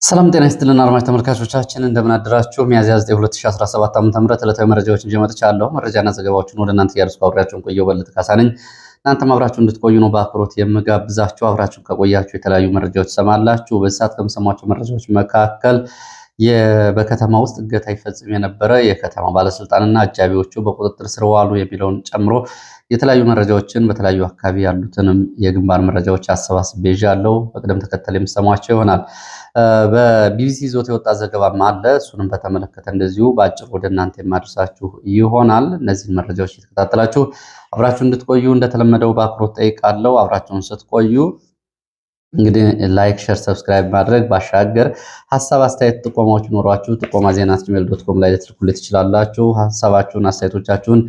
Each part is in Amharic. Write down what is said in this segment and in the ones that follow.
ሰላም ጤና ይስጥልን አድማጭ ተመልካቾቻችን እንደምን አደራችሁ። ሚያዝያ 9 2017 ዓ.ም ዕለታዊ መረጃዎችን ይዤ መጥቻለሁ። መረጃና ዘገባዎችን ወደ እናንተ እያደረስኩ አብሬያችሁን ቆየው በለጠ ካሳ ነኝ። እናንተም አብራችሁ እንድትቆዩ ነው በአክብሮት የምጋብዛችሁ። አብራችሁ ከቆያችሁ የተለያዩ መረጃዎች ትሰማላችሁ። በዚህ ሰዓት ከምሰሟቸው መረጃዎች መካከል በከተማ ውስጥ እገታ ይፈጽም የነበረ የከተማ ባለስልጣንና አጃቢዎቹ በቁጥጥር ስር ዋሉ የሚለውን ጨምሮ የተለያዩ መረጃዎችን በተለያዩ አካባቢ ያሉትንም የግንባር መረጃዎች አሰባስቤ ይዣለሁ። በቅደም ተከተል የምሰሟቸው ይሆናል። በቢቢሲ ይዞት የወጣ ዘገባም አለ። እሱንም በተመለከተ እንደዚሁ በአጭሩ ወደ እናንተ የማድረሳችሁ ይሆናል። እነዚህን መረጃዎች የተከታተላችሁ አብራችሁ እንድትቆዩ እንደተለመደው በአክብሮት ጠይቃለሁ። አብራችሁን ስትቆዩ እንግዲህ ላይክ፣ ሼር፣ ሰብስክራይብ ማድረግ ባሻገር ሐሳብ፣ አስተያየት፣ ጥቆማዎች ኖሯችሁ ጥቆማ@gmail.com ላይ ልትልኩልኝ ትችላላችሁ። ሐሳባችሁን፣ አስተያየቶቻችሁን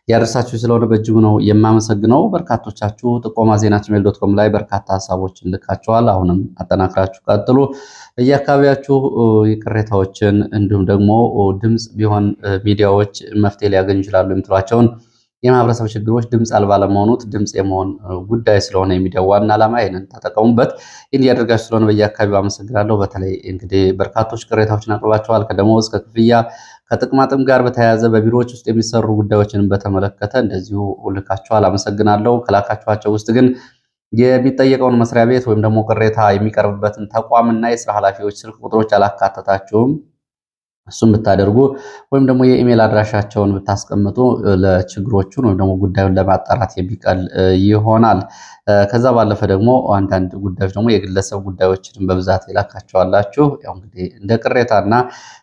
ያደርሳችሁ ስለሆነ በእጅጉ ነው የማመሰግነው። በርካቶቻችሁ ጥቆማ@gmail.com ላይ በርካታ ሐሳቦችን ልካችኋል። አሁንም አጠናክራችሁ ቀጥሉ። በየአካባቢያችሁ ቅሬታዎችን እንዲሁም ደግሞ ድምጽ ቢሆን ሚዲያዎች መፍትሄ ሊያገኙ ይችላሉ የምትሏቸውን የማህበረሰብ ችግሮች ድምጽ አልባ ለመሆኑት ድምጽ የመሆን ጉዳይ ስለሆነ የሚዲያው ዋና ዓላማ ይሄንን ተጠቀሙበት። ይህን እያደረጋችሁ ስለሆነ በየአካባቢው አመሰግናለሁ። በተለይ እንግዲህ በርካቶች ቅሬታዎችን አቅርባችኋል። ከደሞዝ ከክፍያ ከጥቅማጥም ጋር በተያያዘ በቢሮዎች ውስጥ የሚሰሩ ጉዳዮችን በተመለከተ እንደዚሁ ልካችኋል። አመሰግናለሁ። ከላካችኋቸው ውስጥ ግን የሚጠየቀውን መስሪያ ቤት ወይም ደግሞ ቅሬታ የሚቀርብበትን ተቋምና የስራ ኃላፊዎች ስልክ ቁጥሮች አላካተታችሁም። እሱም ብታደርጉ ወይም ደግሞ የኢሜል አድራሻቸውን ብታስቀምጡ ለችግሮቹን ወይም ደግሞ ጉዳዩን ለማጣራት የሚቀል ይሆናል። ከዛ ባለፈ ደግሞ አንዳንድ ጉዳዮች ደግሞ የግለሰብ ጉዳዮችን በብዛት ይላካቸዋላችሁ። ያው እንግዲህ እንደ ቅሬታና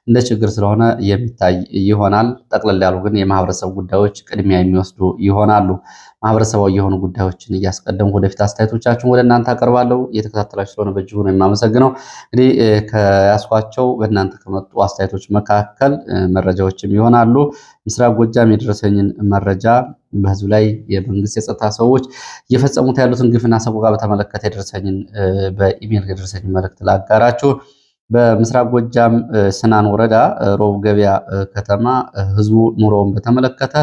እንደ ችግር ስለሆነ የሚታይ ይሆናል። ጠቅለል ያሉ ግን የማህበረሰብ ጉዳዮች ቅድሚያ የሚወስዱ ይሆናሉ። ማህበረሰባዊ የሆኑ ጉዳዮችን እያስቀደምኩ ወደፊት አስተያየቶቻችሁን ወደ እናንተ አቀርባለሁ። እየተከታተላችሁ ስለሆነ በእጅጉ ነው የማመሰግነው። እንግዲህ ከያስኳቸው በእናንተ ከመጡ አስተያየቶች መካከል መረጃዎችም ይሆናሉ። ምስራቅ ጎጃም የደረሰኝን መረጃ በህዝብ ላይ የመንግስት የጸጥታ ሰዎች እየፈጸሙት ያሉትን ግፍና ሰቆቃ በተመለከተ የደረሰኝን በኢሜል የደረሰኝን መልእክት ላጋራችሁ። በምስራቅ ጎጃም ስናን ወረዳ ሮብ ገበያ ከተማ ህዝቡ ኑሮውን በተመለከተ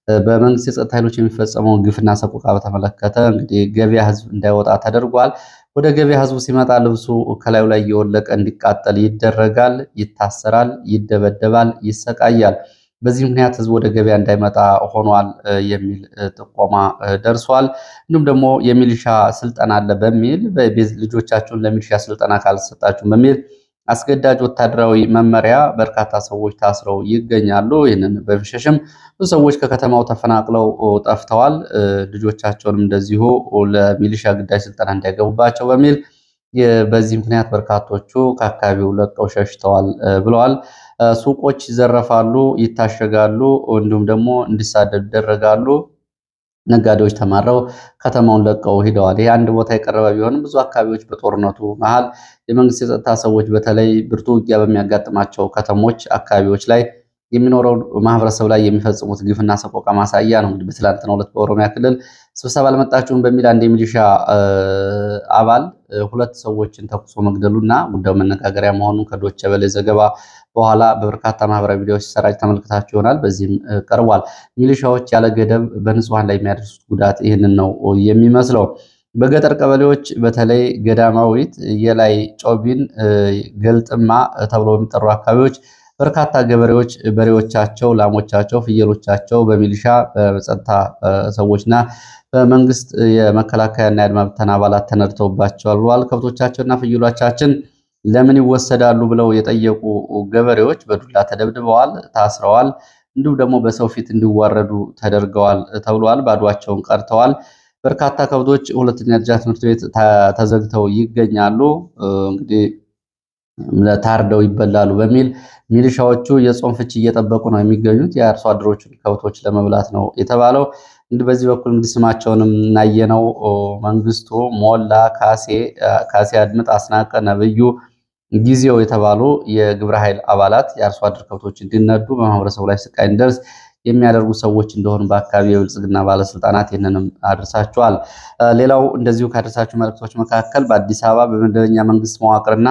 በመንግስት የጸጥታ ኃይሎች የሚፈጸመውን ግፍና ሰቆቃ በተመለከተ እንግዲህ ገበያ ህዝብ እንዳይወጣ ተደርጓል። ወደ ገበያ ህዝቡ ሲመጣ ልብሱ ከላዩ ላይ እየወለቀ እንዲቃጠል ይደረጋል፣ ይታሰራል፣ ይደበደባል፣ ይሰቃያል። በዚህ ምክንያት ህዝብ ወደ ገበያ እንዳይመጣ ሆኗል የሚል ጥቆማ ደርሷል። እንዲሁም ደግሞ የሚሊሻ ስልጠና አለ በሚል ልጆቻችሁን ለሚሊሻ ስልጠና ካልሰጣችሁም በሚል አስገዳጅ ወታደራዊ መመሪያ በርካታ ሰዎች ታስረው ይገኛሉ። ይህንን በመሸሽም ብዙ ሰዎች ከከተማው ተፈናቅለው ጠፍተዋል። ልጆቻቸውንም እንደዚሁ ለሚሊሻ ግዳጅ ስልጠና እንዲያገቡባቸው በሚል በዚህ ምክንያት በርካቶቹ ከአካባቢው ለቀው ሸሽተዋል ብለዋል። ሱቆች ይዘረፋሉ፣ ይታሸጋሉ፣ እንዲሁም ደግሞ እንዲሳደዱ ይደረጋሉ። ነጋዴዎች ተማረው ከተማውን ለቀው ሂደዋል። ይህ አንድ ቦታ የቀረበ ቢሆንም ብዙ አካባቢዎች በጦርነቱ መሃል የመንግስት የጸጥታ ሰዎች በተለይ ብርቱ ውጊያ በሚያጋጥማቸው ከተሞች አካባቢዎች ላይ የሚኖረው ማህበረሰብ ላይ የሚፈጽሙት ግፍና ሰቆቃ ማሳያ ነው። እንግዲህ በትላንትናው ዕለት በኦሮሚያ ክልል ስብሰባ አልመጣችሁም በሚል አንድ የሚሊሻ አባል ሁለት ሰዎችን ተኩሶ መግደሉና ጉዳዩ መነጋገሪያ መሆኑን ከዶቼ ቬለ ዘገባ በኋላ በበርካታ ማህበራዊ ሚዲያዎች ሲሰራጭ ተመልክታችሁ ይሆናል። በዚህም ቀርቧል። ሚሊሻዎች ያለ ገደብ በንጹሃን ላይ የሚያደርሱት ጉዳት ይህንን ነው የሚመስለው። በገጠር ቀበሌዎች በተለይ ገዳማዊት፣ የላይ ጮቢን፣ ገልጥማ ተብለው የሚጠሩ አካባቢዎች በርካታ ገበሬዎች በሬዎቻቸው፣ ላሞቻቸው፣ ፍየሎቻቸው በሚሊሻ በጸጥታ ሰዎችና በመንግስት የመከላከያና የአድማ ብተና አባላት ተነድተውባቸዋል ብለዋል። ከብቶቻቸውና ፍየሎቻችን ለምን ይወሰዳሉ ብለው የጠየቁ ገበሬዎች በዱላ ተደብድበዋል፣ ታስረዋል፣ እንዲሁም ደግሞ በሰው ፊት እንዲዋረዱ ተደርገዋል ተብሏል። ባዷቸውን ቀርተዋል። በርካታ ከብቶች ሁለተኛ ደረጃ ትምህርት ቤት ተዘግተው ይገኛሉ። እንግዲህ ታርደው ይበላሉ በሚል ሚሊሻዎቹ የጾም ፍች እየጠበቁ ነው የሚገኙት። የአርሶ አደሮቹን ከብቶች ለመብላት ነው የተባለው። እንግዲህ በዚህ በኩል እንግዲህ ስማቸውንም እናየነው መንግስቱ፣ ሞላ፣ ካሴ አድምጥ፣ አስናቀ፣ ነብዩ፣ ጊዜው የተባሉ የግብረ ኃይል አባላት የአርሶ አደር ከብቶች እንዲነዱ በማህበረሰቡ ላይ ስቃይ እንዲደርስ የሚያደርጉ ሰዎች እንደሆኑ በአካባቢ የብልጽግና ባለስልጣናት ይህንንም አድርሳቸዋል። ሌላው እንደዚሁ ካደረሳችሁ መልእክቶች መካከል በአዲስ አበባ በመደበኛ መንግስት መዋቅርና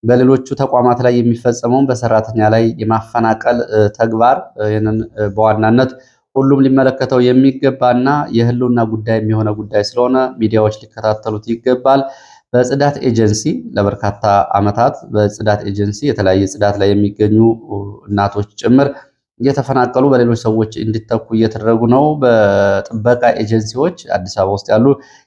በሌሎቹ ተቋማት ላይ የሚፈጸመውን በሰራተኛ ላይ የማፈናቀል ተግባር ይህንን በዋናነት ሁሉም ሊመለከተው የሚገባና የህልውና ጉዳይ የሚሆነ ጉዳይ ስለሆነ ሚዲያዎች ሊከታተሉት ይገባል። በጽዳት ኤጀንሲ ለበርካታ ዓመታት በጽዳት ኤጀንሲ የተለያየ ጽዳት ላይ የሚገኙ እናቶች ጭምር እየተፈናቀሉ በሌሎች ሰዎች እንዲተኩ እየተደረጉ ነው። በጥበቃ ኤጀንሲዎች አዲስ አበባ ውስጥ ያሉ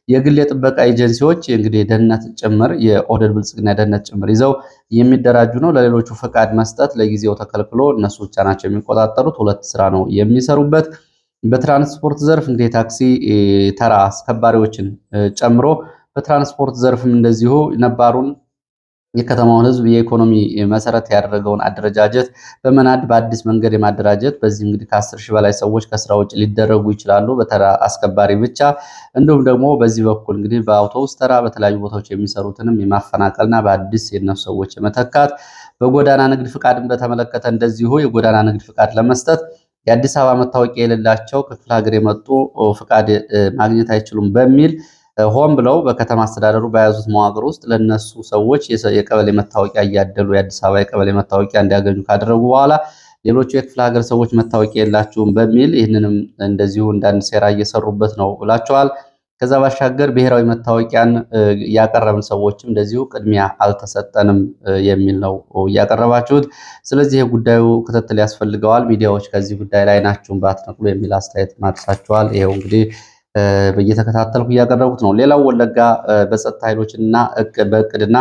የግል የጥበቃ ኤጀንሲዎች እንግዲህ ደህንነት ጭምር የኦህዴድ ብልጽግና ደህንነት ጭምር ይዘው የሚደራጁ ነው። ለሌሎቹ ፈቃድ መስጠት ለጊዜው ተከልክሎ እነሱ ብቻ ናቸው የሚቆጣጠሩት። ሁለት ስራ ነው የሚሰሩበት። በትራንስፖርት ዘርፍ እንግዲህ የታክሲ ተራ አስከባሪዎችን ጨምሮ በትራንስፖርት ዘርፍም እንደዚሁ ነባሩን የከተማውን ሕዝብ የኢኮኖሚ መሰረት ያደረገውን አደረጃጀት በመናድ በአዲስ መንገድ የማደራጀት በዚህ እንግዲህ ከ10 ሺህ በላይ ሰዎች ከስራ ውጭ ሊደረጉ ይችላሉ በተራ አስከባሪ ብቻ። እንዲሁም ደግሞ በዚህ በኩል እንግዲህ በአውቶቡስ ተራ በተለያዩ ቦታዎች የሚሰሩትንም የማፈናቀልና በአዲስ የነሱ ሰዎች የመተካት በጎዳና ንግድ ፍቃድን በተመለከተ እንደዚሁ የጎዳና ንግድ ፍቃድ ለመስጠት የአዲስ አበባ መታወቂያ የሌላቸው ከክፍለ ሀገር የመጡ ፍቃድ ማግኘት አይችሉም በሚል ሆን ብለው በከተማ አስተዳደሩ በያዙት መዋቅር ውስጥ ለነሱ ሰዎች የቀበሌ መታወቂያ እያደሉ የአዲስ አበባ የቀበሌ መታወቂያ እንዲያገኙ ካደረጉ በኋላ ሌሎቹ የክፍለ ሀገር ሰዎች መታወቂያ የላችሁም በሚል ይህንንም እንደዚሁ እንዳንድ ሴራ እየሰሩበት ነው ብላቸዋል። ከዛ ባሻገር ብሔራዊ መታወቂያን ያቀረብን ሰዎችም እንደዚሁ ቅድሚያ አልተሰጠንም የሚል ነው እያቀረባችሁት። ስለዚህ የጉዳዩ ክትትል ያስፈልገዋል፣ ሚዲያዎች ከዚህ ጉዳይ ላይ ናችሁን ባትነቅሉ የሚል አስተያየት ማድረሳቸዋል። ይኸው እንግዲህ እየተከታተልኩ እያቀረቡት ነው። ሌላው ወለጋ በጸጥታ ኃይሎችና በእቅድና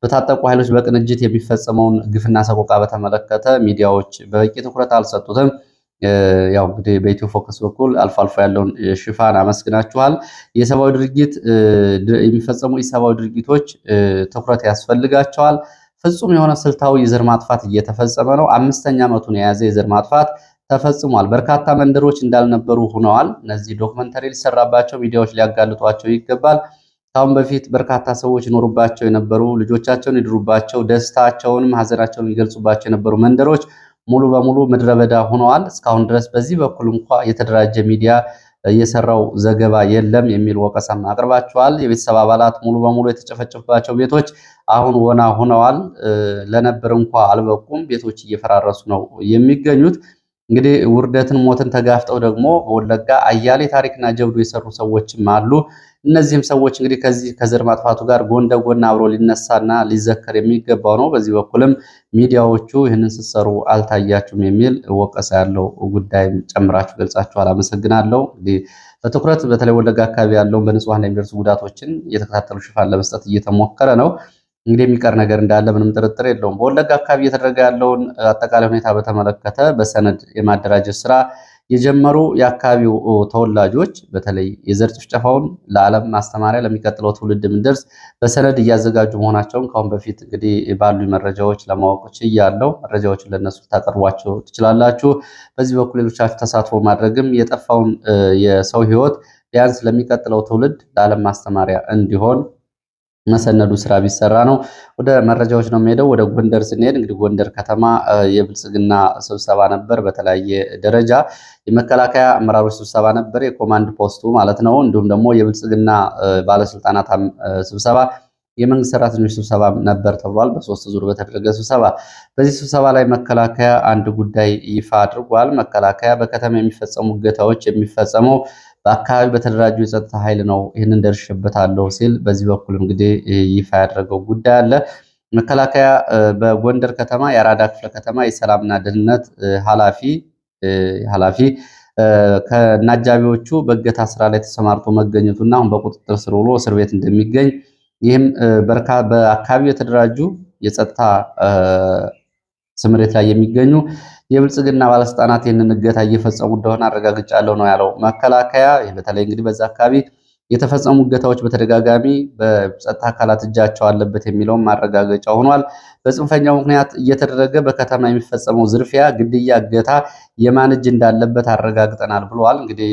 በታጠቁ ኃይሎች በቅንጅት የሚፈጸመውን ግፍና ሰቆቃ በተመለከተ ሚዲያዎች በቂ ትኩረት አልሰጡትም። ያው እንግዲህ በኢትዮ ፎከስ በኩል አልፎ አልፎ ያለውን ሽፋን አመስግናችኋል። የሰብአዊ ድርጊት የሚፈጸሙ የሰብአዊ ድርጊቶች ትኩረት ያስፈልጋቸዋል። ፍጹም የሆነ ስልታዊ የዘር ማጥፋት እየተፈጸመ ነው። 5ኛ ዓመቱን የያዘ የዘር ማጥፋት ተፈጽሟል። በርካታ መንደሮች እንዳልነበሩ ሆነዋል። እነዚህ ዶክመንተሪ ሊሰራባቸው ሚዲያዎች ሊያጋልጧቸው ይገባል። ካሁን በፊት በርካታ ሰዎች ይኖሩባቸው የነበሩ ልጆቻቸውን ይድሩባቸው ደስታቸውንም ሀዘናቸውን ይገልጹባቸው የነበሩ መንደሮች ሙሉ በሙሉ ምድረ በዳ ሆነዋል። እስካሁን ድረስ በዚህ በኩል እንኳ የተደራጀ ሚዲያ የሰራው ዘገባ የለም የሚል ወቀሳም አቅርባቸዋል። የቤተሰብ አባላት ሙሉ በሙሉ የተጨፈጨፉባቸው ቤቶች አሁን ወና ሆነዋል። ለነበር እንኳ አልበቁም። ቤቶች እየፈራረሱ ነው የሚገኙት። እንግዲህ ውርደትን ሞትን ተጋፍጠው ደግሞ በወለጋ አያሌ ታሪክና ጀብዱ የሰሩ ሰዎችም አሉ። እነዚህም ሰዎች እንግዲህ ከዚህ ከዘር ማጥፋቱ ጋር ጎን ለጎን አብሮ ሊነሳና ሊዘከር የሚገባው ነው። በዚህ በኩልም ሚዲያዎቹ ይህንን ስትሰሩ አልታያችሁም የሚል ወቀሳ ያለው ጉዳይ ጨምራችሁ ገልጻችኋል። አመሰግናለሁ። እንግዲህ በትኩረት በተለይ ወለጋ አካባቢ ያለውን በንጹሐን ላይ የሚደርሱ ጉዳቶችን እየተከታተሉ ሽፋን ለመስጠት እየተሞከረ ነው። እንግዲህ የሚቀር ነገር እንዳለ ምንም ጥርጥር የለውም። በወለጋ አካባቢ እየተደረገ ያለውን አጠቃላይ ሁኔታ በተመለከተ በሰነድ የማደራጀት ስራ የጀመሩ የአካባቢው ተወላጆች በተለይ የዘር ጭፍጨፋውን ለዓለም ማስተማሪያ ለሚቀጥለው ትውልድ እንዲደርስ በሰነድ እያዘጋጁ መሆናቸውን ከአሁን በፊት እንግዲህ ባሉ መረጃዎች ለማወቅ ችያለሁ። መረጃዎችን ለነሱ ታቀርቧቸው ትችላላችሁ። በዚህ በኩል ሌሎቻችሁ ተሳትፎ ማድረግም የጠፋውን የሰው ሕይወት ቢያንስ ለሚቀጥለው ትውልድ ለዓለም ማስተማሪያ እንዲሆን መሰነዱ ስራ ቢሰራ ነው። ወደ መረጃዎች ነው የሚሄደው። ወደ ጎንደር ስንሄድ እንግዲህ ጎንደር ከተማ የብልጽግና ስብሰባ ነበር። በተለያየ ደረጃ የመከላከያ አመራሮች ስብሰባ ነበር፣ የኮማንድ ፖስቱ ማለት ነው። እንዲሁም ደግሞ የብልጽግና ባለስልጣናት ስብሰባ፣ የመንግስት ሰራተኞች ስብሰባ ነበር ተብሏል። በ3 ዙር በተደረገ ስብሰባ በዚህ ስብሰባ ላይ መከላከያ አንድ ጉዳይ ይፋ አድርጓል። መከላከያ በከተማ የሚፈጸሙ እገታዎች የሚፈጸመው በአካባቢ በተደራጁ የጸጥታ ኃይል ነው፣ ይህንን ደርሼበታለሁ ሲል በዚህ በኩል እንግዲህ ይፋ ያደረገው ጉዳይ አለ። መከላከያ በጎንደር ከተማ የአራዳ ክፍለ ከተማ የሰላምና ደህንነት ኃላፊ ከአጃቢዎቹ በእገታ ስራ ላይ ተሰማርቶ መገኘቱና አሁን በቁጥጥር ስር ውሎ እስር ቤት እንደሚገኝ ይህም በአካባቢው የተደራጁ የጸጥታ ስምሬት ላይ የሚገኙ የብልጽግና ባለስልጣናት ይህንን እገታ እየፈጸሙ እንደሆነ አረጋግጫለሁ ነው ያለው መከላከያ። በተለይ እንግዲህ በዛ አካባቢ የተፈጸሙ እገታዎች በተደጋጋሚ በጸጥታ አካላት እጃቸው አለበት የሚለውም ማረጋገጫ ሆኗል። በጽንፈኛው ምክንያት እየተደረገ በከተማ የሚፈጸመው ዝርፊያ፣ ግድያ፣ እገታ የማን እጅ እንዳለበት አረጋግጠናል ብለዋል። እንግዲህ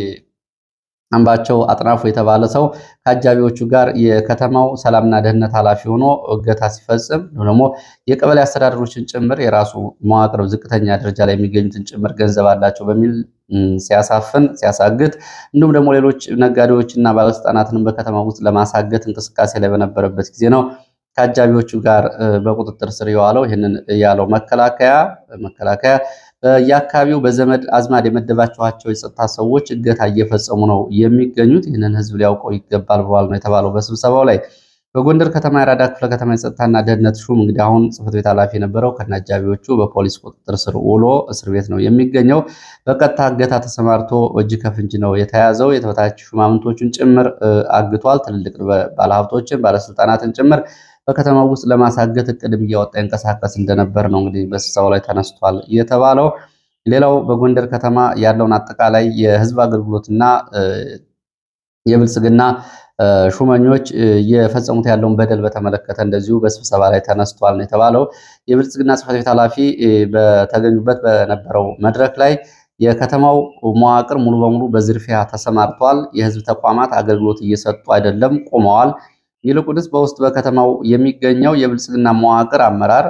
አምባቸው አጥናፉ የተባለ ሰው ከአጃቢዎቹ ጋር የከተማው ሰላምና ደህንነት ኃላፊ ሆኖ እገታ ሲፈጽም ደግሞ የቀበሌ አስተዳደሮችን ጭምር የራሱ መዋቅር ዝቅተኛ ደረጃ ላይ የሚገኙትን ጭምር ገንዘብ አላቸው በሚል ሲያሳፍን ሲያሳግት፣ እንዲሁም ደግሞ ሌሎች ነጋዴዎችና ባለስልጣናትንም በከተማ ውስጥ ለማሳገት እንቅስቃሴ ላይ በነበረበት ጊዜ ነው ከአጃቢዎቹ ጋር በቁጥጥር ስር የዋለው። ይህንን ያለው መከላከያ የአካባቢው በዘመድ አዝማድ የመደባቸዋቸው የጸጥታ ሰዎች እገታ እየፈጸሙ ነው የሚገኙት፣ ይህንን ህዝብ ሊያውቀው ይገባል ብሏል ነው የተባለው በስብሰባው ላይ። በጎንደር ከተማ የአራዳ ክፍለ ከተማ የጸጥታና ደህንነት ሹም እንግዲህ አሁን ጽሕፈት ቤት ኃላፊ የነበረው ከነአጃቢዎቹ በፖሊስ ቁጥጥር ስር ውሎ እስር ቤት ነው የሚገኘው። በቀጥታ እገታ ተሰማርቶ እጅ ከፍንጅ ነው የተያዘው። የተበታች ሹማምንቶቹን ጭምር አግቷል። ትልልቅ ባለሀብቶችን፣ ባለስልጣናትን ጭምር በከተማው ውስጥ ለማሳገት እቅድም እያወጣ ይንቀሳቀስ እንደነበር ነው እንግዲህ በስብሰባው ላይ ተነስቷል የተባለው። ሌላው በጎንደር ከተማ ያለውን አጠቃላይ የህዝብ አገልግሎትና የብልጽግና ሹመኞች እየፈጸሙት ያለውን በደል በተመለከተ እንደዚሁ በስብሰባ ላይ ተነስቷል ነው የተባለው። የብልጽግና ጽሕፈት ቤት ኃላፊ በተገኙበት በነበረው መድረክ ላይ የከተማው መዋቅር ሙሉ በሙሉ በዝርፊያ ተሰማርቷል፣ የህዝብ ተቋማት አገልግሎት እየሰጡ አይደለም፣ ቆመዋል። ይልቁንስ በውስጥ በከተማው የሚገኘው የብልጽግና መዋቅር አመራር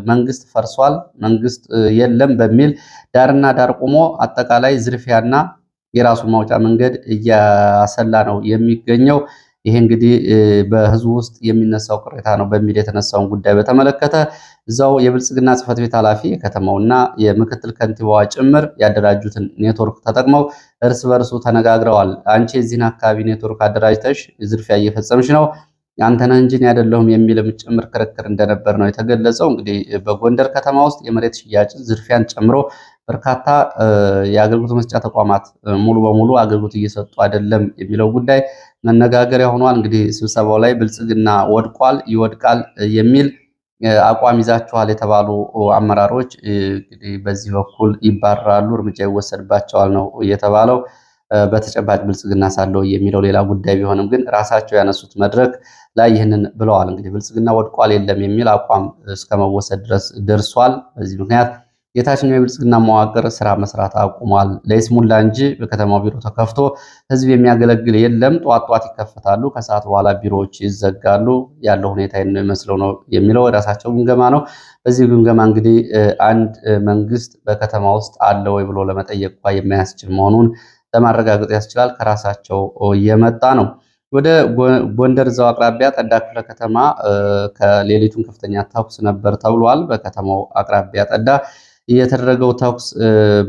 መንግስት ፈርሷል፣ መንግስት የለም በሚል ዳርና ዳር ቆሞ አጠቃላይ ዝርፊያና የራሱን ማውጫ መንገድ እያሰላ ነው የሚገኘው። ይሄ እንግዲህ በህዝቡ ውስጥ የሚነሳው ቅሬታ ነው በሚል የተነሳውን ጉዳይ በተመለከተ እዛው የብልጽግና ጽሕፈት ቤት ኃላፊ የከተማውና የምክትል ከንቲባዋ ጭምር ያደራጁትን ኔትወርክ ተጠቅመው እርስ በርሱ ተነጋግረዋል። አንቺ የዚህን አካባቢ ኔትወርክ አደራጅተሽ ዝርፊያ እየፈጸምሽ ነው፣ አንተነህ እንጂ እኔ አይደለሁም የሚልም ጭምር ክርክር እንደነበር ነው የተገለጸው። እንግዲህ በጎንደር ከተማ ውስጥ የመሬት ሽያጭን ዝርፊያን ጨምሮ በርካታ የአገልግሎት መስጫ ተቋማት ሙሉ በሙሉ አገልግሎት እየሰጡ አይደለም የሚለው ጉዳይ መነጋገሪያ ሆኗል። እንግዲህ ስብሰባው ላይ ብልጽግና ወድቋል፣ ይወድቃል የሚል አቋም ይዛችኋል የተባሉ አመራሮች እንግዲህ በዚህ በኩል ይባረራሉ፣ እርምጃ ይወሰድባቸዋል ነው የተባለው። በተጨባጭ ብልጽግና ሳለው የሚለው ሌላ ጉዳይ ቢሆንም ግን ራሳቸው ያነሱት መድረክ ላይ ይህንን ብለዋል። እንግዲህ ብልጽግና ወድቋል የለም የሚል አቋም እስከመወሰድ ድረስ ደርሷል። በዚህ ምክንያት የታችኛው የብልጽግና መዋቅር ስራ መስራት አቁሟል። ለይስሙላ እንጂ በከተማው ቢሮ ተከፍቶ ህዝብ የሚያገለግል የለም። ጧት ጧት ይከፈታሉ፣ ከሰዓት በኋላ ቢሮዎች ይዘጋሉ። ያለው ሁኔታ ነው የሚመስለው ነው የሚለው የራሳቸው ግምገማ ነው። በዚህ ግምገማ እንግዲህ አንድ መንግስት በከተማ ውስጥ አለ ወይ ብሎ ለመጠየቅ የማያስችል መሆኑን ለማረጋገጥ ያስችላል። ከራሳቸው የመጣ ነው። ወደ ጎንደር እዛው አቅራቢያ ጠዳ ክፍለ ከተማ ከሌሊቱን ከፍተኛ ተኩስ ነበር ተብሏል። በከተማው አቅራቢያ ጠዳ የተደረገው ተኩስ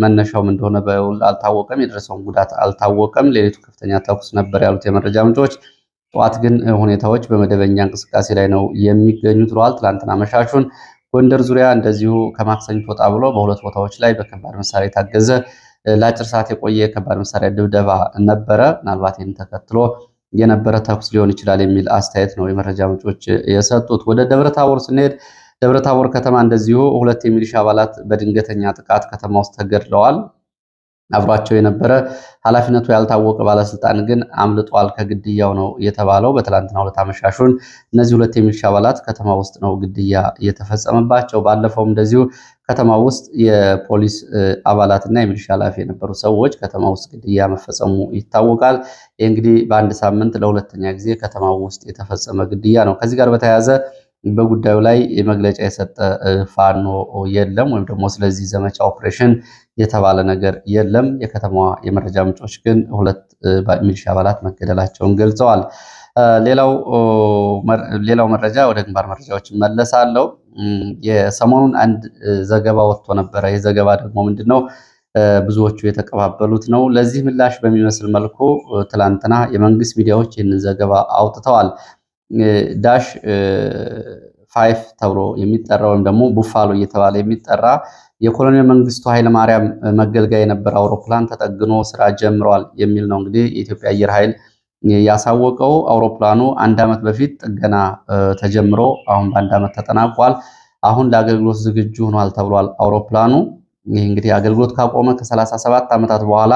መነሻውም እንደሆነ በውል አልታወቀም። የደረሰውን ጉዳት አልታወቀም። ሌሊቱ ከፍተኛ ተኩስ ነበር ያሉት የመረጃ ምንጮች፣ ጠዋት ግን ሁኔታዎች በመደበኛ እንቅስቃሴ ላይ ነው የሚገኙት ብለዋል። ትላንትና መሻሹን ጎንደር ዙሪያ እንደዚሁ ከማክሰኝት ወጣ ብሎ በሁለት ቦታዎች ላይ በከባድ መሳሪያ የታገዘ ለአጭር ሰዓት የቆየ ከባድ መሳሪያ ድብደባ ነበረ። ምናልባት ይህን ተከትሎ የነበረ ተኩስ ሊሆን ይችላል የሚል አስተያየት ነው የመረጃ ምንጮች የሰጡት። ወደ ደብረታቦር ስንሄድ ደብረታቦር ከተማ እንደዚሁ ሁለት የሚሊሻ አባላት በድንገተኛ ጥቃት ከተማ ውስጥ ተገድለዋል። አብሯቸው የነበረ ኃላፊነቱ ያልታወቀ ባለስልጣን ግን አምልጧል ከግድያው ነው የተባለው። በትላንትናው ዕለት አመሻሹን እነዚህ ሁለት የሚሊሻ አባላት ከተማ ውስጥ ነው ግድያ እየተፈጸመባቸው። ባለፈውም እንደዚሁ ከተማ ውስጥ የፖሊስ አባላትና የሚሊሻ ኃላፊ የነበሩ ሰዎች ከተማ ውስጥ ግድያ መፈጸሙ ይታወቃል። ይህ እንግዲህ በአንድ ሳምንት ለሁለተኛ ጊዜ ከተማ ውስጥ የተፈጸመ ግድያ ነው። ከዚህ ጋር በተያያዘ በጉዳዩ ላይ መግለጫ የሰጠ ፋኖ የለም፣ ወይም ደግሞ ስለዚህ ዘመቻ ኦፕሬሽን የተባለ ነገር የለም። የከተማዋ የመረጃ ምንጮች ግን ሁለት ሚሊሻ አባላት መገደላቸውን ገልጸዋል። ሌላው መረጃ ወደ ግንባር መረጃዎች መለሳለሁ። የሰሞኑን አንድ ዘገባ ወጥቶ ነበረ። ይህ ዘገባ ደግሞ ምንድነው? ብዙዎቹ የተቀባበሉት ነው። ለዚህ ምላሽ በሚመስል መልኩ ትላንትና የመንግስት ሚዲያዎች ይህንን ዘገባ አውጥተዋል። ዳሽ 5 ተብሎ የሚጠራ ወይም ደግሞ ቡፋሎ እየተባለ የሚጠራ የኮሎኔል መንግስቱ ኃይለማርያም መገልገያ የነበረ አውሮፕላን ተጠግኖ ስራ ጀምሯል የሚል ነው። እንግዲህ የኢትዮጵያ አየር ኃይል ያሳወቀው አውሮፕላኑ 1 ዓመት በፊት ጥገና ተጀምሮ አሁን በ1 ዓመት ተጠናቋል። አሁን ለአገልግሎት ዝግጁ ሆኗል ተብሏል። አውሮፕላኑ ይህ እንግዲህ አገልግሎት ካቆመ ከ37 ዓመታት በኋላ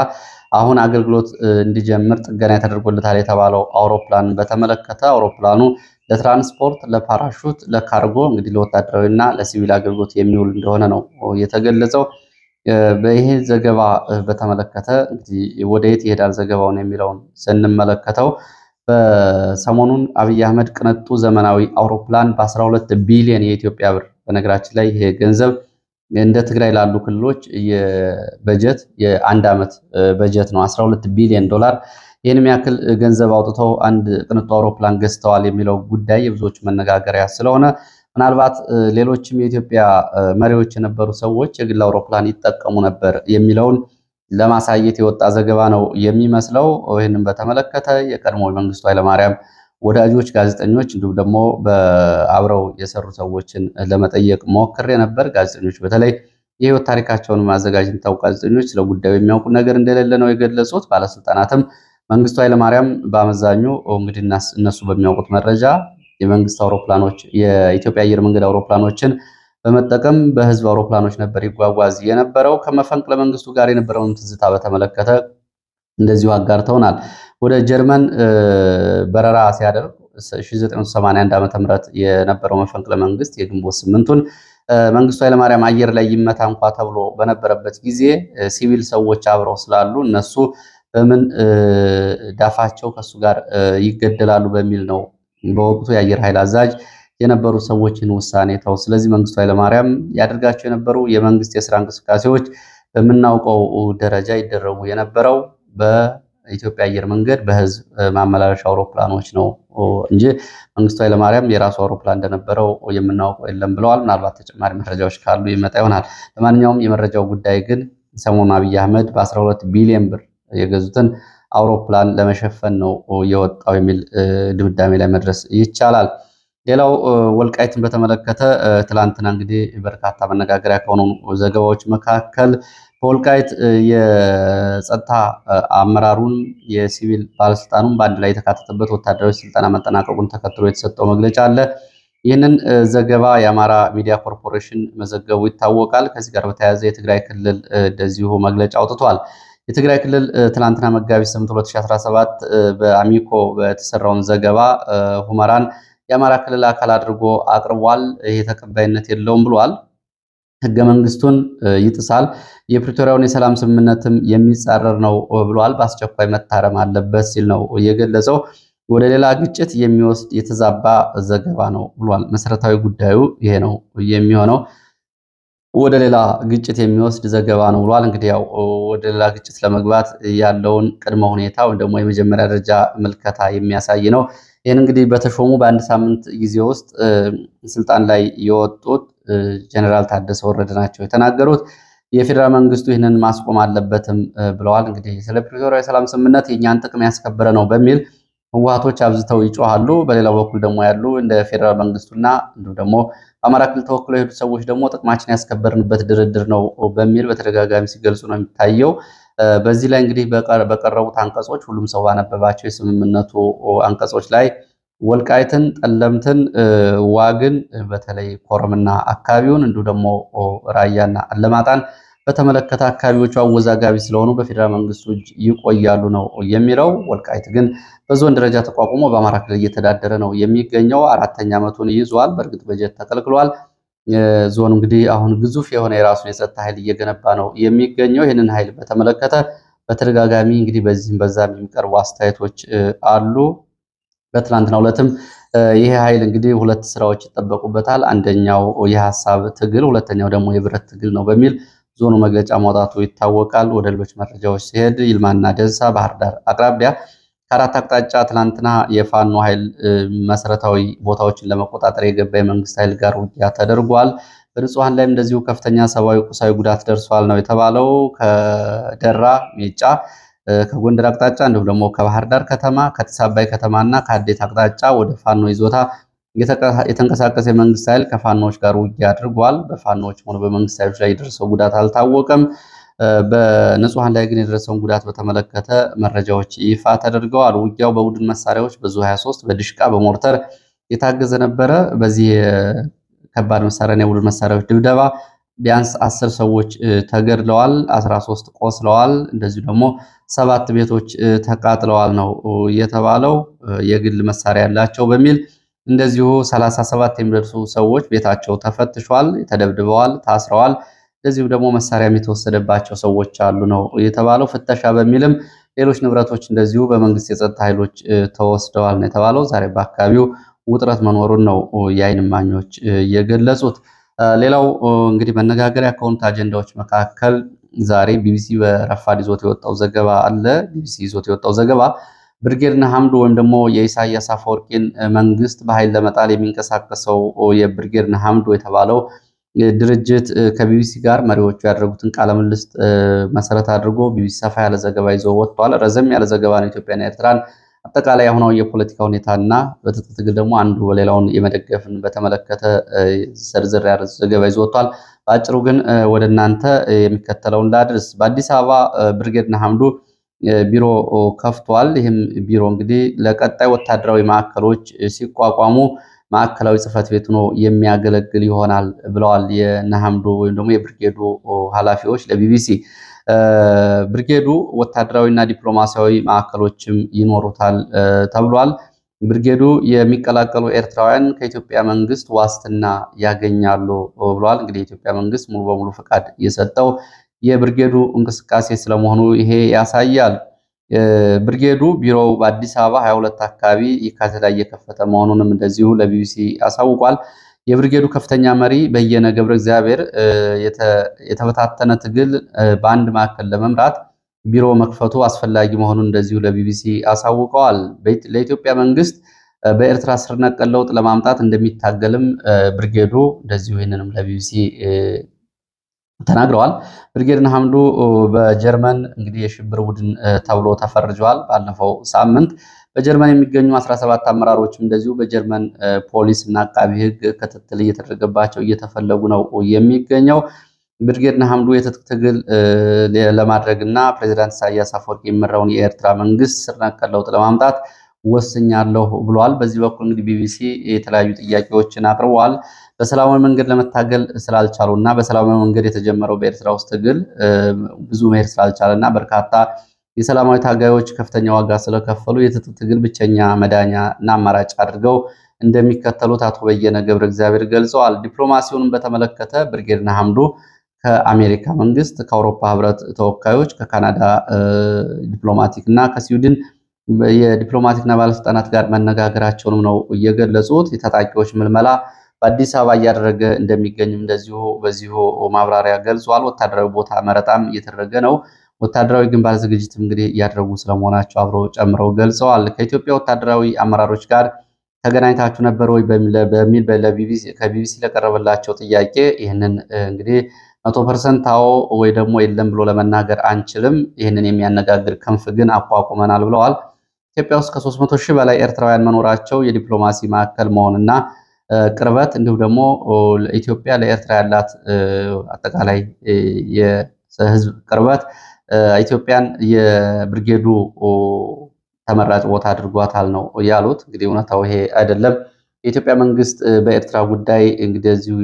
አሁን አገልግሎት እንዲጀምር ጥገና የተደርጎለታል የተባለው አውሮፕላን በተመለከተ አውሮፕላኑ ለትራንስፖርት፣ ለፓራሹት፣ ለካርጎ እንግዲህ ለወታደራዊና ለሲቪል አገልግሎት የሚውል እንደሆነ ነው የተገለጸው። በይሄ ዘገባ በተመለከተ እንግዲህ ወደ የት ይሄዳል ዘገባውን የሚለውን ስንመለከተው በሰሞኑን አብይ አህመድ ቅንጡ ዘመናዊ አውሮፕላን በ12 ቢሊዮን የኢትዮጵያ ብር፣ በነገራችን ላይ ይሄ ገንዘብ እንደ ትግራይ ላሉ ክልሎች የበጀት የ1 ዓመት በጀት ነው። 12 ቢሊዮን ዶላር ይህንም ያክል ገንዘብ አውጥተው አንድ ቅንጡ አውሮፕላን ገዝተዋል የሚለው ጉዳይ የብዙዎች መነጋገሪያ ስለሆነ ምናልባት ሌሎችም የኢትዮጵያ መሪዎች የነበሩ ሰዎች የግል አውሮፕላን ይጠቀሙ ነበር የሚለውን ለማሳየት የወጣ ዘገባ ነው የሚመስለው። ይህንን በተመለከተ የቀድሞ መንግስቱ ኃይለማርያም ወዳጆች ጋዜጠኞች እንዲሁም ደግሞ በአብረው የሰሩ ሰዎችን ለመጠየቅ ሞክሬ ነበር። ጋዜጠኞች በተለይ የህይወት ታሪካቸውን ማዘጋጀት የሚታወቁ ጋዜጠኞች ስለ ጉዳዩ የሚያውቁ ነገር እንደሌለ ነው የገለጹት። ባለስልጣናትም መንግስቱ ኃይለማርያም በአመዛኙ እንግዲህ እነሱ በሚያውቁት መረጃ የመንግስት አውሮፕላኖች የኢትዮጵያ አየር መንገድ አውሮፕላኖችን በመጠቀም በህዝብ አውሮፕላኖች ነበር ይጓጓዝ የነበረው። ከመፈንቅለ መንግስቱ ጋር የነበረውን ትዝታ በተመለከተ እንደዚሁ አጋርተውናል። ወደ ጀርመን በረራ ሲያደርግ 1981 ዓ.ም የነበረው መፈንቅለ መንግስት የግንቦት 8ቱን መንግስቱ ኃይለማርያም አየር ላይ ይመታ እንኳ ተብሎ በነበረበት ጊዜ ሲቪል ሰዎች አብረው ስላሉ እነሱ በምን ዳፋቸው ከሱ ጋር ይገደላሉ በሚል ነው በወቅቱ የአየር ኃይል አዛዥ የነበሩ ሰዎችን ውሳኔ ተው። ስለዚህ መንግስቱ ኃይለማርያም ያደርጋቸው የነበሩ የመንግስት የስራ እንቅስቃሴዎች በምናውቀው ደረጃ ይደረጉ የነበረው በኢትዮጵያ አየር መንገድ በህዝብ ማመላለሻ አውሮፕላኖች ነው እንጂ መንግስቱ ኃይለማርያም የራሱ አውሮፕላን እንደነበረው የምናውቀው የለም ብለዋል። ምናልባት ተጨማሪ መረጃዎች ካሉ ይመጣ ይሆናል። ለማንኛውም የመረጃው ጉዳይ ግን ሰሞኑን አብይ አህመድ በ12 ቢሊዮን ብር የገዙትን አውሮፕላን ለመሸፈን ነው የወጣው የሚል ድምዳሜ ላይ መድረስ ይቻላል። ሌላው ወልቃይትን በተመለከተ ትላንትና እንግዲህ በርካታ መነጋገሪያ ከሆኑ ዘገባዎች መካከል በወልቃይት የጸጥታ አመራሩን የሲቪል ባለስልጣኑን በአንድ ላይ የተካተተበት ወታደራዊ ስልጠና መጠናቀቁን ተከትሎ የተሰጠው መግለጫ አለ። ይህንን ዘገባ የአማራ ሚዲያ ኮርፖሬሽን መዘገቡ ይታወቃል። ከዚህ ጋር በተያያዘ የትግራይ ክልል እንደዚሁ መግለጫ አውጥቷል። የትግራይ ክልል ትላንትና መጋቢት 8 2017 በአሚኮ በተሰራውን ዘገባ ሁመራን የአማራ ክልል አካል አድርጎ አቅርቧል። ይሄ ተቀባይነት የለውም ብሏል። ህገ መንግስቱን ይጥሳል፣ የፕሪቶሪያውን የሰላም ስምምነትም የሚጻረር ነው ብሏል። በአስቸኳይ መታረም አለበት ሲል ነው የገለጸው። ወደ ሌላ ግጭት የሚወስድ የተዛባ ዘገባ ነው ብሏል። መሰረታዊ ጉዳዩ ይሄ ነው የሚሆነው፣ ወደ ሌላ ግጭት የሚወስድ ዘገባ ነው ብሏል። እንግዲህ ያው ወደ ሌላ ግጭት ለመግባት ያለውን ቅድመ ሁኔታ ወይም ደግሞ የመጀመሪያ ደረጃ ምልከታ የሚያሳይ ነው። ይህን እንግዲህ በተሾሙ በአንድ ሳምንት ጊዜ ውስጥ ስልጣን ላይ የወጡት ጀነራል ታደሰ ወረደ ናቸው የተናገሩት። የፌዴራል መንግስቱ ይህንን ማስቆም አለበትም ብለዋል። እንግዲህ ስለ ፕሪቶሪያ የሰላም ስምምነት የእኛን ጥቅም ያስከበረ ነው በሚል ህወሓቶች አብዝተው ይጮሃሉ። በሌላው በኩል ደግሞ ያሉ እንደ ፌዴራል መንግስቱና እንዲሁም ደግሞ በአማራ ክልል ተወክለው የሄዱ ሰዎች ደግሞ ጥቅማችን ያስከበርንበት ድርድር ነው በሚል በተደጋጋሚ ሲገልጹ ነው የሚታየው። በዚህ ላይ እንግዲህ በቀረቡት አንቀጾች ሁሉም ሰው ባነበባቸው የስምምነቱ አንቀጾች ላይ ወልቃይትን፣ ጠለምትን፣ ዋግን በተለይ ኮረምና አካባቢውን እንዲሁ ደግሞ ራያና አለማጣን በተመለከተ አካባቢዎቹ አወዛጋቢ ስለሆኑ በፌዴራል መንግስቱ እጅ ይቆያሉ ነው የሚለው። ወልቃይት ግን በዞን ደረጃ ተቋቁሞ በአማራ ክልል እየተዳደረ ነው የሚገኘው። 4ኛ ዓመቱን ይዟል። በእርግጥ በጀት ተከልክሏል። ዞኑ እንግዲህ አሁን ግዙፍ የሆነ የራሱን የጸጥታ ኃይል እየገነባ ነው የሚገኘው። ይህንን ኃይል በተመለከተ በተደጋጋሚ እንግዲህ በዚህም በዛም የሚቀርቡ አስተያየቶች አሉ። በትናንትናው ዕለትም ይሄ ኃይል እንግዲህ ሁለት ስራዎች ይጠበቁበታል። አንደኛው የሀሳብ ትግል፣ ሁለተኛው ደግሞ የብረት ትግል ነው በሚል ዞኑ መግለጫ ማውጣቱ ይታወቃል። ወደ ሌሎች መረጃዎች ሲሄድ ይልማና ደንሳ ባህር ዳር አቅራቢያ ከአራት አቅጣጫ ትናንትና የፋኖ ኃይል መሰረታዊ ቦታዎችን ለመቆጣጠር የገባ የመንግስት ኃይል ጋር ውጊያ ተደርጓል። በንጹሐን ላይም እንደዚሁ ከፍተኛ ሰብአዊ፣ ቁሳዊ ጉዳት ደርሷል ነው የተባለው። ከደራ ሜጫ፣ ከጎንደር አቅጣጫ እንዲሁም ደግሞ ከባህር ዳር ከተማ፣ ከጢስ አባይ ከተማና ከአዴት አቅጣጫ ወደ ፋኖ ይዞታ የተንቀሳቀሰ የመንግስት ኃይል ከፋኖዎች ጋር ውጊያ አድርጓል። በፋኖዎች ሆነ በመንግስት ኃይሎች ላይ የደረሰው ጉዳት አልታወቀም። በንጹሐን ላይ ግን የደረሰውን ጉዳት በተመለከተ መረጃዎች ይፋ ተደርገዋል። ውጊያው በቡድን መሳሪያዎች በዙ 23 በድሽቃ በሞርተር የታገዘ ነበረ። በዚህ ከባድ መሳሪያና የቡድን መሳሪያዎች ድብደባ ቢያንስ 10 ሰዎች ተገድለዋል፣ 13 ቆስለዋል። እንደዚሁ ደግሞ 7 ቤቶች ተቃጥለዋል ነው የተባለው። የግል መሳሪያ ያላቸው በሚል እንደዚሁ 37 የሚደርሱ ሰዎች ቤታቸው ተፈትሿል፣ ተደብድበዋል፣ ታስረዋል። እንደዚሁም ደግሞ መሳሪያም የተወሰደባቸው ሰዎች አሉ ነው የተባለው። ፍተሻ በሚልም ሌሎች ንብረቶች እንደዚሁ በመንግስት የጸጥታ ኃይሎች ተወስደዋል ነው የተባለው። ዛሬ በአካባቢው ውጥረት መኖሩን ነው የዓይን እማኞች የገለጹት። ሌላው እንግዲህ መነጋገሪያ ከሆኑት አጀንዳዎች መካከል ዛሬ ቢቢሲ በረፋድ ይዞት የወጣው ዘገባ አለ። ቢቢሲ ይዞት የወጣው ዘገባ ብርጌድ ንሓመዱ ወይም ደግሞ የኢሳያስ አፈወርቂን መንግስት በኃይል ለመጣል የሚንቀሳቀሰው የብርጌድ ንሓመዱ የተባለው ድርጅት ከቢቢሲ ጋር መሪዎቹ ያደረጉትን ቃለ ምልልስ መሰረት አድርጎ ቢቢሲ ሰፋ ያለ ዘገባ ይዞ ወጥቷል። ረዘም ያለ ዘገባ ነው። ኢትዮጵያና ኤርትራን አጠቃላይ አሁናዊ የፖለቲካ ሁኔታና በትጥቅ ትግል ደግሞ አንዱ ሌላውን የመደገፍን በተመለከተ ዝርዝር ያለ ዘገባ ይዞ ወጥቷል። በአጭሩ ግን ወደ እናንተ የሚከተለውን ላድርስ። በአዲስ አበባ ብርጌድ ንሓመዱ ቢሮ ከፍቷል። ይህም ቢሮ እንግዲህ ለቀጣይ ወታደራዊ ማዕከሎች ሲቋቋሙ ማዕከላዊ ጽሕፈት ቤት ሆኖ የሚያገለግል ይሆናል ብለዋል የንሓመዱ ወይም ደግሞ የብርጌዱ ኃላፊዎች ለቢቢሲ። ብርጌዱ ወታደራዊና ዲፕሎማሲያዊ ማዕከሎችም ይኖሩታል ተብሏል። ብርጌዱ የሚቀላቀሉ ኤርትራውያን ከኢትዮጵያ መንግስት ዋስትና ያገኛሉ ብለዋል። እንግዲህ የኢትዮጵያ መንግስት ሙሉ በሙሉ ፈቃድ የሰጠው የብርጌዱ እንቅስቃሴ ስለመሆኑ ይሄ ያሳያል። ብርጌዱ ቢሮው በአዲስ አበባ 22 አካባቢ የካቲት ላይ የከፈተ መሆኑንም እንደዚሁ ለቢቢሲ አሳውቋል። የብርጌዱ ከፍተኛ መሪ በየነ ገብረ እግዚአብሔር የተበታተነ ትግል በአንድ ማዕከል ለመምራት ቢሮ መክፈቱ አስፈላጊ መሆኑን እንደዚሁ ለቢቢሲ አሳውቀዋል። ለኢትዮጵያ መንግስት በኤርትራ ስር ነቀል ለውጥ ለማምጣት እንደሚታገልም ብርጌዱ እንደዚሁ ይህንንም ለቢቢሲ ተናግረዋል። ብርጌድ ንሓመዱ በጀርመን እንግዲህ የሽብር ቡድን ተብሎ ተፈርጀዋል። ባለፈው ሳምንት በጀርመን የሚገኙ 17 አመራሮችም እንደዚሁ በጀርመን ፖሊስ እና አቃቢ ሕግ ክትትል እየተደረገባቸው እየተፈለጉ ነው የሚገኘው። ብርጌድ ንሓመዱ የትጥቅ ትግል ለማድረግና ፕሬዚዳንት ኢሳያስ አፈወርቂ የሚመራውን የኤርትራ መንግስት ስር ነቀል ለውጥ ለማምጣት ወስኛለሁ ብሏል። በዚህ በኩል እንግዲህ ቢቢሲ የተለያዩ ጥያቄዎችን አቅርበዋል። በሰላማዊ መንገድ ለመታገል ስላልቻሉ እና በሰላማዊ መንገድ የተጀመረው በኤርትራ ውስጥ ትግል ብዙ መሄድ ስላልቻለ እና በርካታ የሰላማዊ ታጋዮች ከፍተኛ ዋጋ ስለከፈሉ የትጥቅ ትግል ብቸኛ መዳኛ እና አማራጭ አድርገው እንደሚከተሉት አቶ በየነ ገብረ እግዚአብሔር ገልጸዋል። ዲፕሎማሲውንም በተመለከተ ብርጌድ ንሓመዱ ከአሜሪካ መንግስት፣ ከአውሮፓ ህብረት ተወካዮች፣ ከካናዳ ዲፕሎማቲክ እና ከስዊድን የዲፕሎማቲክና ባለስልጣናት ጋር መነጋገራቸውንም ነው እየገለጹት። የታጣቂዎች ምልመላ በአዲስ አበባ እያደረገ እንደሚገኝም እንደዚሁ በዚሁ ማብራሪያ ገልጿል። ወታደራዊ ቦታ መረጣም እየተደረገ ነው። ወታደራዊ ግንባር ዝግጅት እንግዲህ እያደረጉ ስለመሆናቸው አብረው ጨምረው ገልጸዋል። ከኢትዮጵያ ወታደራዊ አመራሮች ጋር ተገናኝታችሁ ነበር ወይ በሚል ከቢቢሲ ለቀረበላቸው ጥያቄ ይህንን እንግዲህ 100% አዎ ወይ ደግሞ የለም ብሎ ለመናገር አንችልም። ይህንን የሚያነጋግር ክንፍ ግን አቋቁመናል ብለዋል። ኢትዮጵያ ውስጥ ከ300 ሺህ በላይ ኤርትራውያን መኖራቸው የዲፕሎማሲ ማዕከል መሆንና ቅርበት እንዲሁም ደግሞ ኢትዮጵያ ለኤርትራ ያላት አጠቃላይ የህዝብ ቅርበት ኢትዮጵያን የብርጌዱ ተመራጭ ቦታ አድርጓታል ነው ያሉት። እንግዲህ እውነታው ይሄ አይደለም። የኢትዮጵያ መንግስት በኤርትራ ጉዳይ እንግዲህ እዚሁ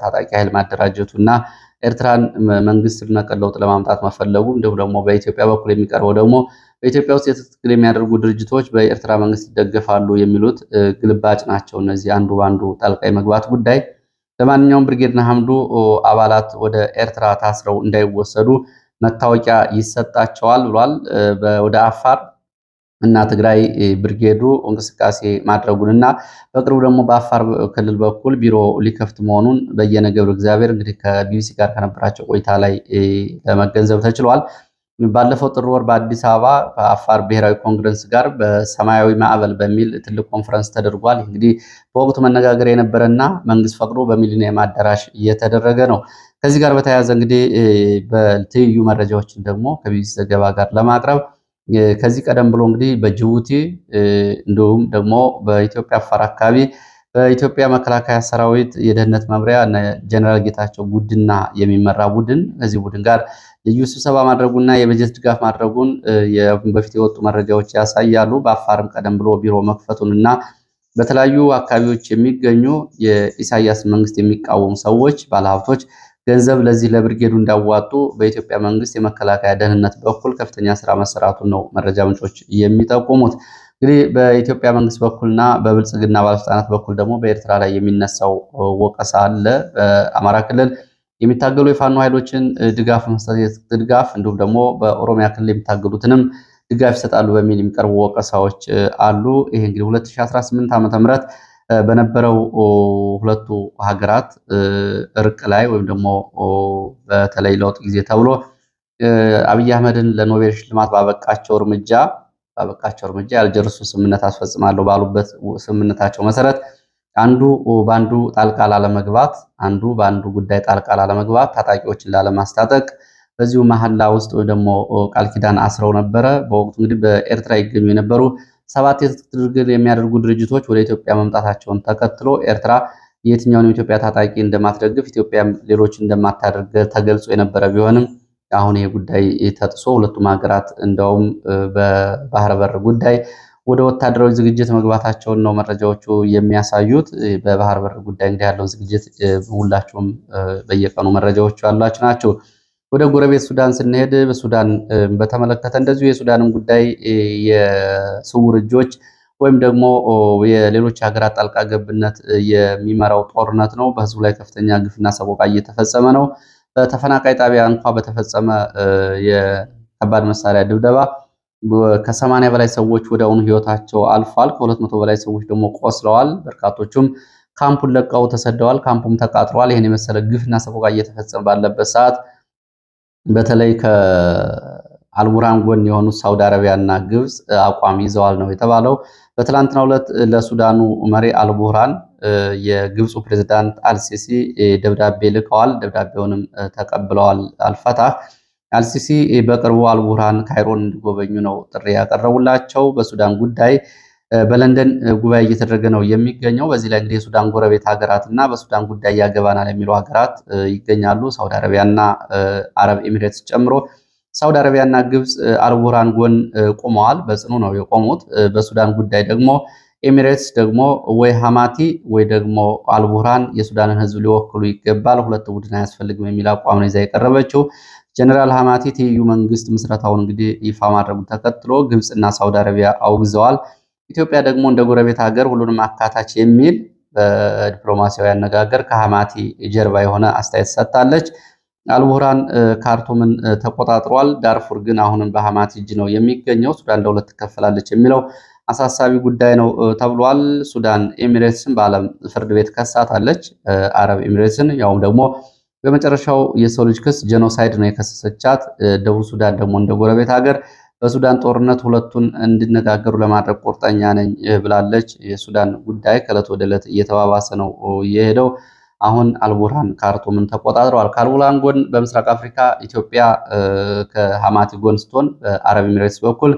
ታጣቂ ኃይል ማደራጀቱ እና ኤርትራን መንግስት ስር ነቀል ለውጥ ለማምጣት መፈለጉ እንዲሁም ደግሞ በኢትዮጵያ በኩል የሚቀርበው ደግሞ በኢትዮጵያ ውስጥ የትጥቅ ትግል የሚያደርጉ ድርጅቶች በኤርትራ መንግስት ይደገፋሉ የሚሉት ግልባጭ ናቸው። እነዚህ አንዱ በአንዱ ጣልቃ የመግባት ጉዳይ። ለማንኛውም ብርጌድ ንሓመዱ አባላት ወደ ኤርትራ ታስረው እንዳይወሰዱ መታወቂያ ይሰጣቸዋል ብሏል። ወደ አፋር እና ትግራይ ብርጌዱ እንቅስቃሴ ማድረጉንና በቅርቡ ደግሞ በአፋር ክልል በኩል ቢሮ ሊከፍት መሆኑን በየነ ገብረ እግዚአብሔር እንግዲህ ከቢቢሲ ጋር ከነበራቸው ቆይታ ላይ ለመገንዘብ ተችሏል። ባለፈው ጥር ወር በአዲስ አበባ ከአፋር ብሔራዊ ኮንግረስ ጋር በሰማያዊ ማዕበል በሚል ትልቅ ኮንፈረንስ ተደርጓል። እንግዲህ በወቅቱ መነጋገር የነበረና መንግስት ፈቅዶ በሚሊኒየም አዳራሽ እየተደረገ ነው። ከዚህ ጋር በተያያዘ እንግዲህ በትይዩ መረጃዎችን ደግሞ ከቢቢሲ ዘገባ ጋር ለማቅረብ ከዚህ ቀደም ብሎ እንግዲህ በጅቡቲ እንዲሁም ደግሞ በኢትዮጵያ አፋር አካባቢ በኢትዮጵያ መከላከያ ሰራዊት የደህንነት መምሪያ ጀነራል ጌታቸው ጉድና የሚመራ ቡድን ከዚህ ቡድን ጋር ልዩ ስብሰባ ማድረጉና የበጀት ድጋፍ ማድረጉን በፊት የወጡ መረጃዎች ያሳያሉ። በአፋርም ቀደም ብሎ ቢሮ መክፈቱንና በተለያዩ አካባቢዎች የሚገኙ የኢሳያስ መንግስት የሚቃወሙ ሰዎች፣ ባለሀብቶች ገንዘብ ለዚህ ለብርጌዱ እንዳዋጡ በኢትዮጵያ መንግስት የመከላከያ ደህንነት በኩል ከፍተኛ ስራ መሰራቱን ነው መረጃ ምንጮች የሚጠቁሙት። እንግዲህ በኢትዮጵያ መንግስት በኩልና በብልጽግና ባለስልጣናት በኩል ደግሞ በኤርትራ ላይ የሚነሳው ወቀሳ አለ። በአማራ ክልል የሚታገሉ የፋኖ ኃይሎችን ድጋፍ መስጠት ድጋፍ እንዲሁም ደግሞ በኦሮሚያ ክልል የሚታገሉትንም ድጋፍ ይሰጣሉ በሚል የሚቀርቡ ወቀሳዎች አሉ። ይሄ እንግዲህ 2018 ዓ.ም በነበረው ሁለቱ ሀገራት እርቅ ላይ ወይም ደግሞ በተለይ ለውጥ ጊዜ ተብሎ አብይ አህመድን ለኖቤል ሽልማት ባበቃቸው እርምጃ ያልጀርሱ ስምምነት አስፈጽማለሁ ባሉበት ስምምነታቸው መሰረት አንዱ በአንዱ ጣልቃ ላለመግባት አንዱ በአንዱ ጉዳይ ጣልቃ ላለመግባት ታጣቂዎችን ላለማስታጠቅ በዚሁ መሐላ ውስጥ ወይ ደግሞ ቃል ኪዳን አስረው ነበረ። በወቅቱ እንግዲህ በኤርትራ ይገኙ የነበሩ 7 የትጥቅ ትግል የሚያደርጉ ድርጅቶች ወደ ኢትዮጵያ መምጣታቸውን ተከትሎ ኤርትራ የትኛውን የኢትዮጵያ ታጣቂ እንደማትደግፍ ኢትዮጵያም ሌሎች እንደማታደርግ ተገልጾ የነበረ ቢሆንም አሁን ይሄ ጉዳይ ተጥሶ ሁለቱም ሀገራት እንደውም በባህር በር ጉዳይ ወደ ወታደራዊ ዝግጅት መግባታቸውን ነው መረጃዎቹ የሚያሳዩት። በባህር በር ጉዳይ እንግዲህ ያለውን ዝግጅት ሁላችሁም በየቀኑ መረጃዎቹ ያሏችሁ ናቸው። ወደ ጎረቤት ሱዳን ስንሄድ በሱዳን በተመለከተ እንደዚሁ የሱዳንን ጉዳይ የስውር እጆች ወይም ደግሞ የሌሎች ሀገራት ጣልቃ ገብነት የሚመራው ጦርነት ነው። በህዝቡ ላይ ከፍተኛ ግፍና ሰቆቃ እየተፈጸመ ነው። በተፈናቃይ ጣቢያ እንኳ በተፈጸመ የከባድ መሳሪያ ድብደባ ከ80 በላይ ሰዎች ወደ አሁኑ ህይወታቸው አልፏል። ከ200 በላይ ሰዎች ደግሞ ቆስለዋል። በርካቶቹም ካምፑን ለቀው ተሰደዋል። ካምፑም ተቃጥሏል። ይህን የመሰለ ግፍና ሰቆቃ እየተፈጸመ ባለበት ሰዓት በተለይ ከአልቡርሃን ጎን የሆኑት ሳውዲ አረቢያና ግብፅ አቋም ይዘዋል ነው የተባለው። በትላንትናው ዕለት ለሱዳኑ መሪ አልቡርሃን የግብፁ ፕሬዝዳንት አልሲሲ ደብዳቤ ልከዋል። ደብዳቤውንም ተቀብለዋል አልፈታህ። አልሲሲ በቅርቡ አልቡርሃን ካይሮን እንዲጎበኙ ነው ጥሪ ያቀረቡላቸው። በሱዳን ጉዳይ በለንደን ጉባኤ እየተደረገ ነው የሚገኘው። በዚህ ላይ እንግዲህ የሱዳን ጎረቤት ሀገራት እና በሱዳን ጉዳይ ያገባናል የሚሉ ሀገራት ይገኛሉ። ሳውዲ አረቢያና አረብ ኤሚሬትስ ጨምሮ ሳውዲ አረቢያና ግብፅ አልቡርሃን ጎን ቆመዋል። በጽኑ ነው የቆሙት። በሱዳን ጉዳይ ደግሞ ኤሚሬትስ ደግሞ ወይ ሐማቲ ወይ ደግሞ አልቡርሃን የሱዳንን ሕዝብ ሊወክሉ ይገባል፣ ሁለት ቡድን አያስፈልግም የሚል አቋም ነው ይዛ የቀረበችው። ጀነራል ሐማቲ ትይዩ መንግስት ምስረታውን እንግዲህ ይፋ ማድረጉን ተከትሎ ግብፅና ሳውዲ አረቢያ አውግዘዋል። ኢትዮጵያ ደግሞ እንደ ጎረቤት ሀገር ሁሉንም አካታች የሚል በዲፕሎማሲያዊ አነጋገር ከሐማቲ ጀርባ የሆነ አስተያየት ሰጥታለች። አልቡርሃን ካርቱምን ተቆጣጥሯል። ዳርፉር ግን አሁንም በሐማቲ እጅ ነው የሚገኘው። ሱዳን ለሁለት ትከፈላለች የሚለው አሳሳቢ ጉዳይ ነው ተብሏል። ሱዳን ኤሚሬትስን በዓለም ፍርድ ቤት ከሳታለች። አረብ ኤሚሬትስን ያውም ደግሞ በመጨረሻው የሰው ልጅ ክስ ጄኖሳይድ ነው የከሰሰቻት። ደቡብ ሱዳን ደግሞ እንደ ጎረቤት ሀገር በሱዳን ጦርነት ሁለቱን እንዲነጋገሩ ለማድረግ ቁርጠኛ ነኝ ብላለች። የሱዳን ጉዳይ ከዕለት ወደ ዕለት እየተባባሰ ነው የሄደው። አሁን አልቡርሃን ካርቱምን ተቆጣጥረዋል። ከአልቡርሃን ጎን በምስራቅ አፍሪካ ኢትዮጵያ ከሐማቲ ጎን ስትሆን በአረብ ኤሚሬትስ በኩል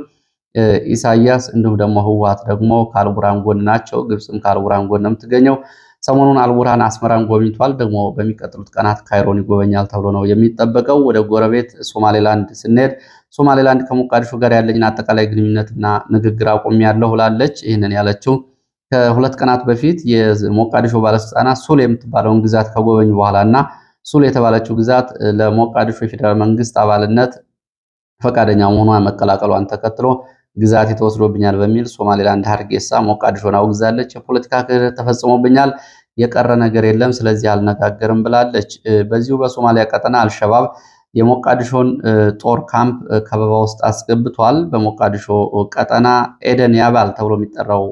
ኢሳያስ እንዲሁም ደግሞ ህወሓት ደግሞ ከአልቡርሃን ጎን ናቸው። ግብፅም ከአልቡርሃን ጎን ነው የምትገኘው። ሰሞኑን አልቡርሃን አስመራን ጎብኝቷል። ደግሞ በሚቀጥሉት ቀናት ካይሮን ይጎበኛል ተብሎ ነው የሚጠበቀው። ወደ ጎረቤት ሶማሌላንድ ስንሄድ ሶማሌላንድ ከሞቃዲሾ ጋር ያለኝን አጠቃላይ ግንኙነትና ንግግር አቁሜያለሁ ብላለች። ይህንን ያለችው ከሁለት ቀናት በፊት የሞቃዲሾ ባለስልጣናት ሱል የምትባለውን ግዛት ከጎበኙ በኋላ እና ሱል የተባለችው ግዛት ለሞቃዲሾ የፌዴራል መንግስት አባልነት ፈቃደኛ መሆኗን መቀላቀሏን ተከትሎ ግዛት ተወስዶብኛል በሚል ሶማሌላንድ ሀርጌሳ ሞቃዲሾን አውግዛለች። የፖለቲካ ክህደት ተፈጽሞብኛል፣ የቀረ ነገር የለም፣ ስለዚህ አልነጋገርም ብላለች። በዚሁ በሶማሊያ ቀጠና አልሸባብ የሞቃዲሾን ጦር ካምፕ ከበባ ውስጥ አስገብቷል። በሞቃዲሾ ቀጠና ኤደን ያባል ተብሎ የሚጠራው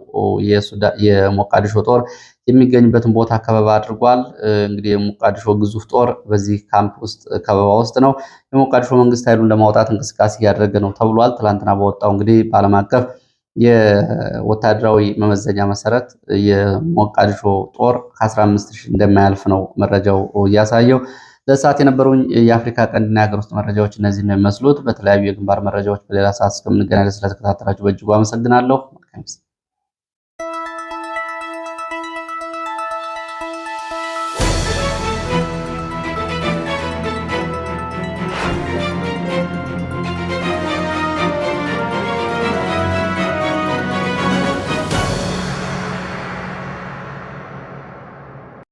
የሞቃዲሾ ጦር የሚገኝበትን ቦታ ከበባ አድርጓል። እንግዲህ የሞቃዲሾ ግዙፍ ጦር በዚህ ካምፕ ውስጥ ከበባ ውስጥ ነው። የሞቃዲሾ መንግስት ኃይሉን ለማውጣት እንቅስቃሴ እያደረገ ነው ተብሏል። ትላንትና በወጣው እንግዲህ በዓለም አቀፍ የወታደራዊ መመዘኛ መሰረት የሞቃዲሾ ጦር ከ15,000 እንደማያልፍ ነው መረጃው እያሳየው። ለሰዓት የነበሩኝ የአፍሪካ ቀንድና የሀገር ውስጥ መረጃዎች እነዚህ ነው የሚመስሉት። በተለያዩ የግንባር መረጃዎች በሌላ ሰዓት እስከምንገናኝ ስለተከታተላችሁ በእጅጉ አመሰግናለሁ።